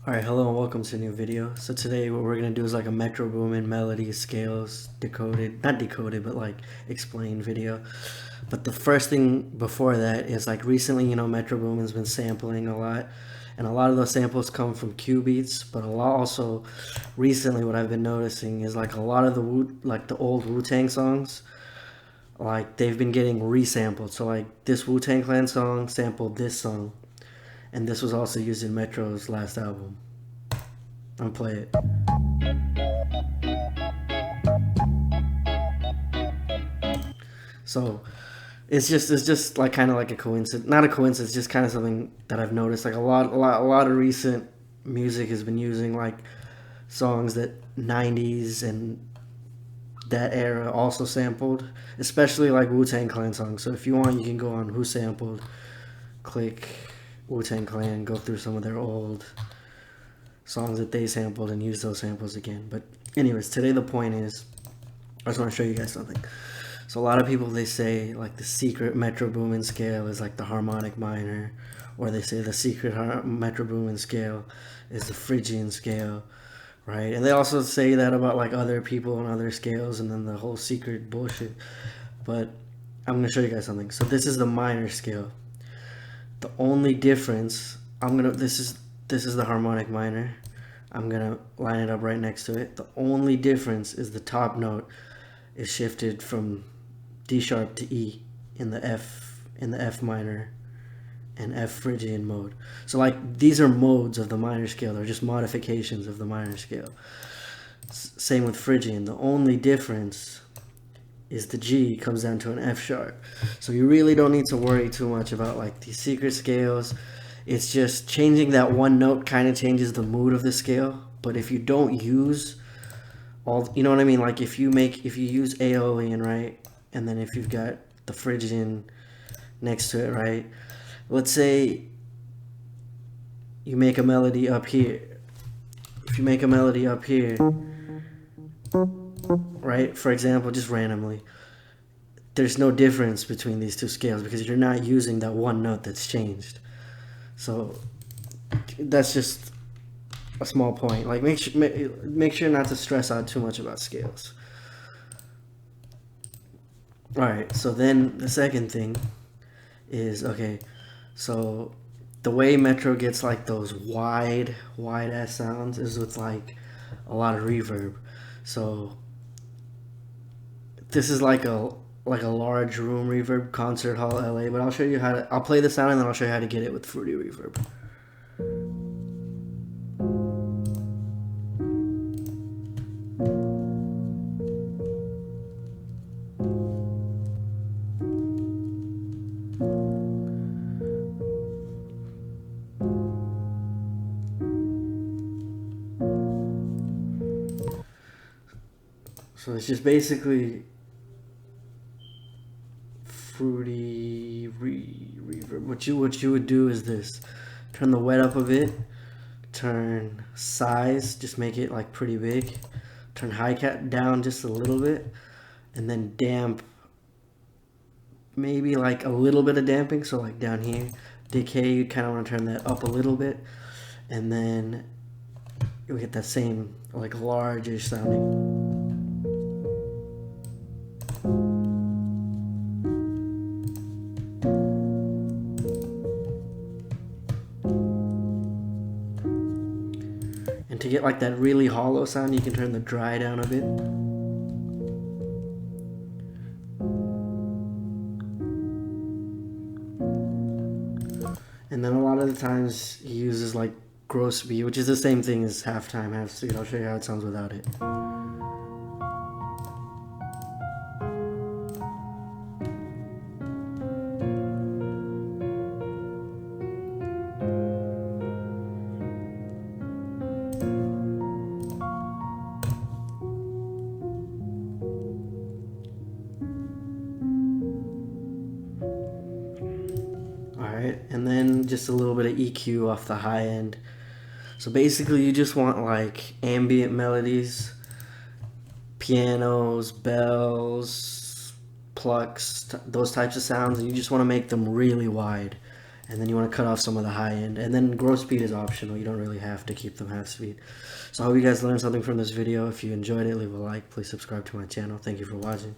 Alright, hello and welcome to a new video. So today what we're going to do is like a Metro Boomin Melodies scales decoded, not decoded, but like explained video. But the first thing before that is like recently, Metro Boomin's been sampling a lot. And a lot of those samples come from Q beats, but a lot also recently what I've been noticing is like a lot of the old Wu-Tang songs, like they've been getting resampled. So like this Wu-Tang Clan song sampled this song, and this was also used in Metro's last album. I'll play it. So it's just like kind of like a coincidence, not a coincidence, just kind of something that I've noticed. Like a lot of recent music has been using like songs that '90s and that era also sampled, especially like Wu-Tang Clan songs. So if you want, you can go on Who Sampled, click Wu-Tang Clan, go through some of their old songs that they sampled and use those samples again. But anyways, today the point is, I just want to show you guys something. So a lot of people, they say like the secret Metro Boomin scale is like the harmonic minor, or they say the secret Metro Boomin scale is the Phrygian scale, right? And they also say that about like other people and other scales, and then the whole secret bullshit. But I'm gonna show you guys something. So this is the minor scale. The only difference, this is the harmonic minor. I'm gonna line it up right next to it. The only difference is the top note is shifted from D sharp to E in the F minor and F Phrygian mode. So like these are modes of the minor scale. They're just modifications of the minor scale. Same with Phrygian. The only difference is the G comes down to an F sharp. So you really don't need to worry too much about like these secret scales. It's just changing that one note kind of changes the mood of the scale. But if you don't use all, you know what I mean? Like if you use Aeolian, right? And then if you've got the Phrygian next to it, right? Let's say you make a melody up here. If you make a melody up here, right? For example, just randomly, there's no difference between these two scales because you're not using that one note that's changed. So that's just a small point. Like make sure not to stress out too much about scales. All right. So then the second thing is, okay, so the way Metro gets like those wide ass sounds is with like a lot of reverb. So this is like a large room reverb, concert hall LA, but I'll show you how to, I'll play the sound and then I'll show you how to get it with Fruity Reverb. So it's just basically fruity reverb. What you would do is this: turn the wet up a bit, turn size, just make it like pretty big, turn high cat down just a little bit, and then damp, maybe like a little bit of damping. So like down here, decay, you kind of want to turn that up a little bit, and then you'll get that same like large-ish sounding. And to get like that really hollow sound, you can turn the dry down a bit. And then a lot of the times he uses like gross beat, which is the same thing as halftime, half speed. I'll show you how it sounds without it. Alright, and then just a little bit of EQ off the high end. So basically you just want like ambient melodies, pianos, bells, plucks, those types of sounds, and you just want to make them really wide. and then you want to cut off some of the high end, and then growth speed is optional. You don't really have to keep them half speed. So I hope you guys learned something from this video. If you enjoyed it, leave a like. Please subscribe to my channel. Thank you for watching.